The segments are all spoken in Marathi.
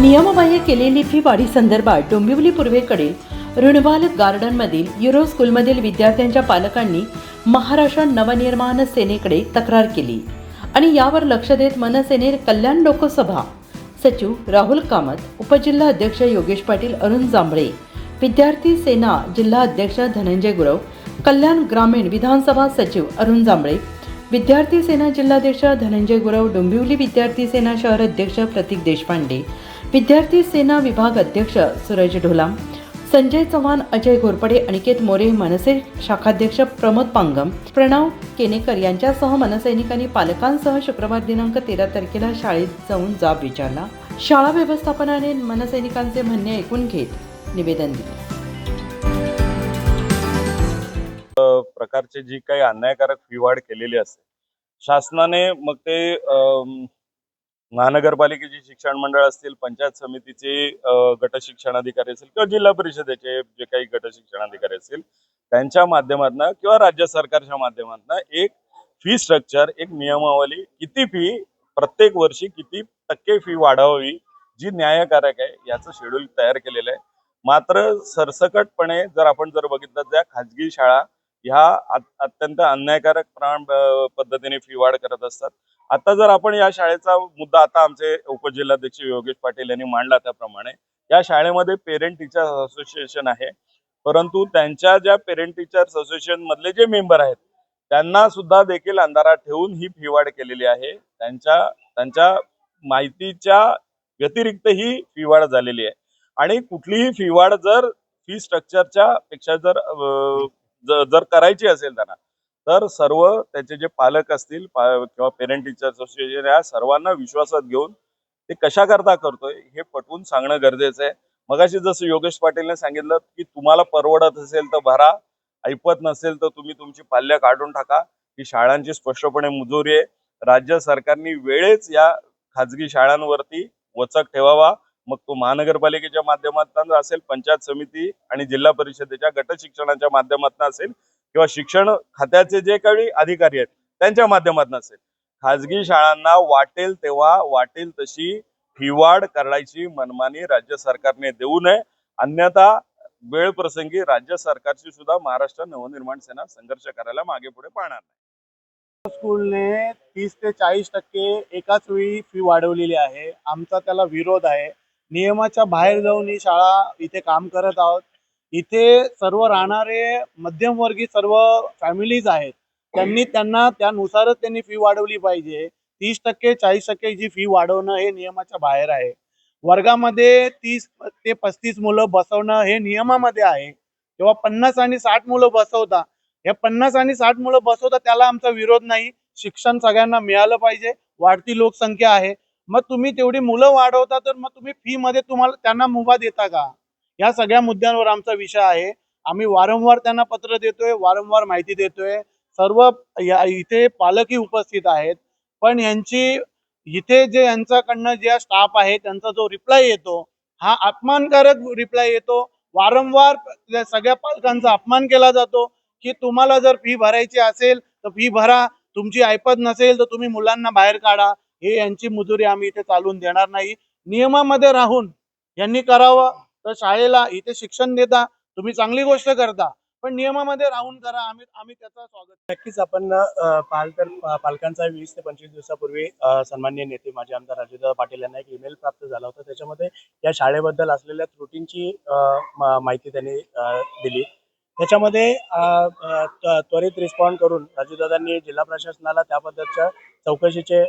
नियमबाह्य केलेली फी वाढी संदर्भात डोंबिवली पूर्वेकडील रुणवाल गार्डनमधील युरो स्कूलमधील विद्यार्थ्यांच्या पालकांनी महाराष्ट्र नवनिर्माण सेनेकडे तक्रार केली आणि यावर लक्ष देत मनसेने कल्याण लोकसभा सचिव राहुल कामत, उपजिल्हा अध्यक्ष योगेश पाटील, अरुण जांभळे, विद्यार्थी सेना जिल्हा अध्यक्ष धनंजय गुरव, कल्याण ग्रामीण विधानसभा सचिव अरुण जांभळे, विद्यार्थी सेना जिल्हाध्यक्ष धनंजय गुरव, डोंबिवली विद्यार्थी सेना शहर अध्यक्ष प्रतीक देशपांडे, विद्यार्थी सेना विभाग अध्यक्ष सूरज ढोलाम, संजय चव्हाण, अजय घोरपडे, अनिकेत मोरे, मनसे शाखाध्यक्ष प्रमोद पांगम, प्रणव केनेकर यांच्यासह मनसैनिकांनी पालकांसह शुक्रवार दिनांक 13 तारखेला शाळेत जाऊन जाब विचारला. शाळा व्यवस्थापनाने मनसैनिकांचे म्हणणे ऐकून घेत निवेदन दिले. प्रकारचे जी काही अन्यायकारक फीवाढ केलेली असते शासनाने, मग ते महानगरपालिकेची शिक्षण मंडळ असतील, पंचायत समितीचे गट शिक्षणाधिकारी असतील किंवा जिल्हा परिषदेचे जे काही गट शिक्षणाधिकारी असतील त्यांच्या माध्यमातून किंवा राज्य सरकारच्या माध्यमातून एक फी स्ट्रक्चर, एक नियमावली, किती फी प्रत्येक वर्षी किती टक्के फी वाढवावी जी न्यायकारक आहे याचं शेड्यूल तयार केलेलं आहे. मात्र सरसकटपणे जर आपण बघितलं तर खाजगी शाळा ह्या अत्यंत अन्यायकारक पद्धतीने फी वाढ करत असतात. आता जर आपण या शाळेचा मुद्दा आता आमचे उपजिल्हाध्यक्ष योगेश पाटील यांनी मांडला त्याप्रमाणे या शाळेमध्ये पेरेंट टीचर्स असोसिएशन आहे, परंतु त्यांच्या ज्या पेरेंट टीचर्स असोसिएशन मधले जे मेंबर आहेत त्यांना सुद्धा देखील अंधारात ठेवून ही फी वाढ केलेली आहे. त्यांच्या माहितीच्या व्यतिरिक्त ही फी वाढ झालेली आहे आणि कुठलीही फी वाढ जर फी स्ट्रक्चरच्या पेक्षा जर करायची असेल त्यांना तर सर्व त्याचे जे पालक असतील किंवा पेरेंट टीचर्स असोसिएशन या सर्वांना विश्वासात घेऊन ते कशा करता करतोय हे पटवून सांगणं गरजेचं आहे. मगाशी जसं योगेश पाटीलने सांगितलं की तुम्हाला परवडत असेल तर भरा, ऐपत नसेल तर तुम्ही तुमची पाल्य काढून टाका. ही शाळांची स्पष्टपणे मुजोरी आहे. राज्य सरकारने वेळेच या खाजगी शाळांवरती वचक ठेवावा. मग तो महानगरपालिकेच्या माध्यमातून असेल, पंचायत समिती आणि जिल्हा परिषदेच्या गट शिक्षणाच्या माध्यमातून असेल किंवा शिक्षण खात्याचे जे काही अधिकारी आहेत त्यांच्या माध्यमातून असेल, खाजगी शाळांना वाटेल तेव्हा वाटेल तशी फीवाढ करायची मनमानी राज्य सरकारने देऊ नये. अन्यथा वेळ प्रसंगी राज्य सरकारची सुद्धा महाराष्ट्र नवनिर्माण सेना संघर्ष करायला मागे पुढे पाहणार नाही. स्कूलने 30 ते 40% एकाच वेळी फी वाढवलेली आहे. आमचा त्याला विरोध आहे. नियमाच्या बाहेर जाऊन ही शाळा इथे काम करत आहोत. इथे सर्व राहणारे मध्यमवर्गीय सर्व फॅमिलीज आहेत. त्यांना त्यानुसारच त्यांनी फी वाढवली पाहिजे. 30% 40% जी फी वाढवणं हे नियमाच्या बाहेर आहे. वर्गामध्ये 30 ते 35 मुलं बसवणं हे नियमामध्ये आहे. तेव्हा 50 आणि 60 मुलं बसवता. या 50 आणि 60 मुलं बसवता त्याला आमचा विरोध नाही. शिक्षण सगळ्यांना मिळालं पाहिजे. वाढती लोकसंख्या आहे. मग तुम्ही तेवढी मुलं वाढवता तर मग तुम्ही फी मध्ये त्यांना मुभा देता का? या सगळ्या मुद्द्यांवर आमचा विषय आहे. आम्ही वारंवार त्यांना पत्र देतोय, वारंवार माहिती देतोय. सर्व इथे पालकही उपस्थित आहेत. पण इथे जे यांच्याकडनं जे स्टाफ आहे त्यांचा जो रिप्लाय येतो हा अपमानकारक रिप्लाय येतो. वारंवार सगळ्या पालकांचा अपमान केला जातो की तुम्हाला जर फी भरायची असेल तर फी भरा, तुमची ऐपत नसेल तर तुम्ही मुलांना बाहेर काढा. हे यांची मुजुरी आम्ही इथे चालून देणार नाही. नियमामध्ये राहून यांनी करावं. तर शाळेला इथे शिक्षण देता, तुम्ही चांगली गोष्ट करता, पण नियमामध्ये राहून करा. आम्ही त्याचं स्वागत. नक्कीच आपण पाहाल तर पालकांचा 20 ते 25 दिवसापूर्वी सन्माननीय नेते माझे आमदार राजूदादा पाटील यांना एक ईमेल प्राप्त झाला होता. त्याच्यामध्ये या शाळेबद्दल असलेल्या त्रुटींची माहिती त्यांनी दिली. त्याच्यामध्ये त्वरित रिस्पॉन्ड करून राजूदादांनी जिल्हा प्रशासनाला त्याबद्दलच्या चौकशीची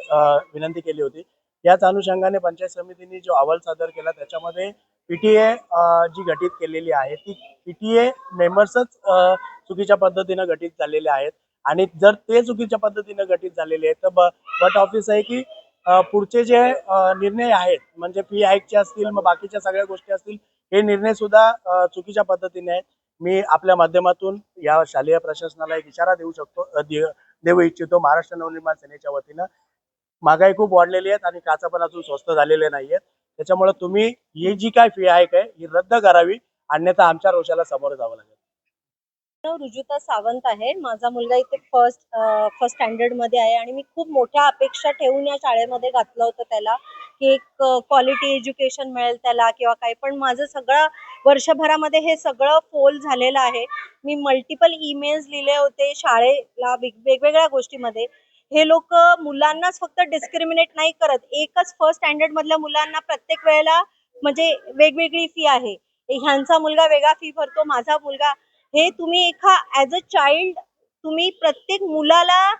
विनंती केली होती. याच अनुषंगाने पंचायत समितीने जो अहवाल सादर केला त्याच्यामध्ये पीटीए जी गठीत केलेली आहे ती पीटीए मेंबर्सच चुकीच्या पद्धतीनं गठीत झालेले आहेत. आणि जर ते चुकीच्या पद्धतीनं गठीत झालेले आहेत तर बट ऑफिस आहे की पुढचे जे निर्णय आहेत म्हणजे फी हाईकचे असतील, मग बाकीच्या सगळ्या गोष्टी असतील, हे निर्णय सुद्धा चुकीच्या पद्धतीने आहेत. मी आपल्या माध्यमातून या शालेय प्रशासनाला एक इशारा देऊ इच्छितो. महाराष्ट्र नवनिर्माण सेनेच्या वतीनं महागाई खूप वाढलेली आहेत आणि काचा पण अजून स्वस्त झालेले नाहीयेत. त्याच्यामुळे तुम्ही ही जी काय फी हाईक आहे ही रद्द करावी, अन्यथा आमच्या रोषाला समोर जावं लागेल. रुजुता सावंत आहे. माझा मुलगा इथे फर्स्ट स्टँडर्ड मध्ये आहे आणि मी खूप मोठ्या अपेक्षा ठेवून या शाळेमध्ये घातलं होतं त्याला की एक क्वालिटी एज्युकेशन मिळेल त्याला किंवा काही, पण माझं सगळं वर्षभरामध्ये हे सगळं फोल झालेलं आहे. मी मल्टिपल ईमेल्स लिहिले होते शाळेला वेगवेगळ्या गोष्टीमध्ये. हे लोक मुलांनाच फक्त डिस्क्रिमिनेट नाही करत, एकच फर्स्ट स्टँडर्ड मधल्या मुलांना प्रत्येक वेळेला म्हणजे वेगवेगळी फी आहे. ह्यांचा मुलगा वेगळा फी भरतो, माझा मुलगा, हे तुम्ही ऍज अ चाइल्ड तुम्ही प्रत्येक मुलाला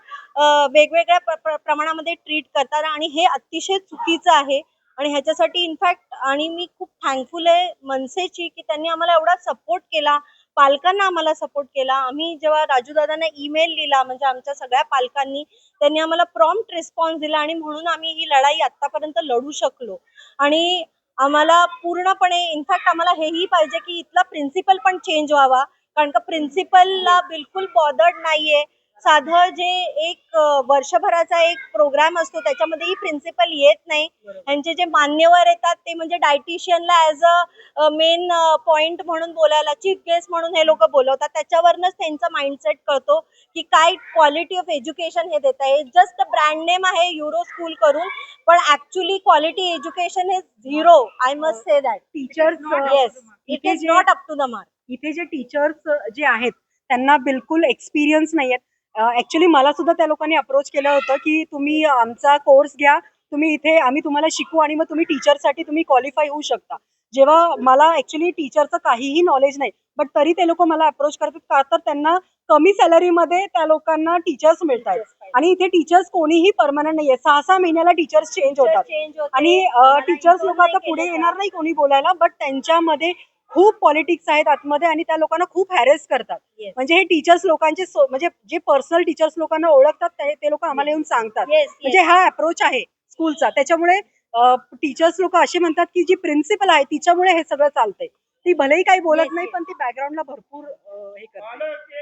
वेगवेगळ्या प्रमाणामध्ये ट्रीट करतात आणि हे अतिशय चुकीचं आहे. आणि ह्याच्यासाठी इनफॅक्ट आणि मी खूप थँकफुल आहे मनसेची की त्यांनी आम्हाला एवढा सपोर्ट केला, पालकांना आम्हाला सपोर्ट केला. आम्ही जेव्हा राजूदादांना ईमेल लिहिला म्हणजे आमच्या सगळ्या पालकांनी, त्यांनी आम्हाला प्रॉम्प्ट रिस्पॉन्स दिला आणि म्हणून आम्ही ही लढाई आतापर्यंत लढू शकलो. आणि आम्हाला पूर्णपणे इनफॅक्ट आम्हाला हेही पाहिजे की इथला प्रिन्सिपल पण चेंज व्हावा, कारण का प्रिन्सिपलला बिलकुल बॉदर्ड नाहीये. साधं जे एक वर्षभराचा एक प्रोग्राम असतो त्याच्यामध्येही प्रिन्सिपल येत नाही. त्यांचे जे मान्यवर येतात ते म्हणजे डायटिशियनला ऍज अ मेन पॉइंट म्हणून बोलायला, चीफ गेस्ट म्हणून हे लोक बोलवतात. त्याच्यावरच त्यांचा माइंडसेट कळतो की काय क्वालिटी ऑफ एज्युकेशन हे देत आहे. जस्ट ब्रँड नेम आहे युरो स्कूल करून, पण actually quality education is zero. I must say that. Teachers yes, it is not up to the mark. इथे जे टीचर्स जे आहेत त्यांना बिलकुल एक्सपिरियन्स नाहीयेत. ऍक्च्युली मला सुद्धा त्या लोकांनी अप्रोच केलं होतं की तुम्ही आमचा कोर्स घ्या, तुम्ही इथे आम्ही तुम्हाला शिकू आणि मग तुम्ही टीचरसाठी तुम्ही क्वालिफाय होऊ शकता. जेव्हा मला ऍक्च्युली टीचरचं काहीही नॉलेज नाही, बट तरी ते लोक मला अप्रोच करतात का तर त्यांना कमी सॅलरीमध्ये त्या लोकांना टीचर्स मिळतात आणि इथे टीचर्स कोणीही परमनंट नाहीये. 6-6 महिन्याला टीचर्स चेंज होतात आणि टीचर्स लोक आता पुढे येणार नाही कोणी बोलायला, बट त्यांच्यामध्ये खूप पॉलिटिक्स आहेत आतमध्ये आणि त्या लोकांना खूप हॅरेस करतात. Yes. म्हणजे हे टीचर्स लोकांचे म्हणजे जे पर्सनल टीचर्स लोकांना ओळखतात ते लोक आम्हाला येऊन सांगतात. Yes, yes. म्हणजे हा अप्रोच आहे स्कूलचा. त्याच्यामुळे टीचर्स लोक असे म्हणतात की जी प्रिन्सिपल आहे तिच्यामुळे हे सगळं चालतंय. ती भलेही काही बोलत Yes, नाही yes. पण ती बॅकग्राऊंडला भरपूर हे करते.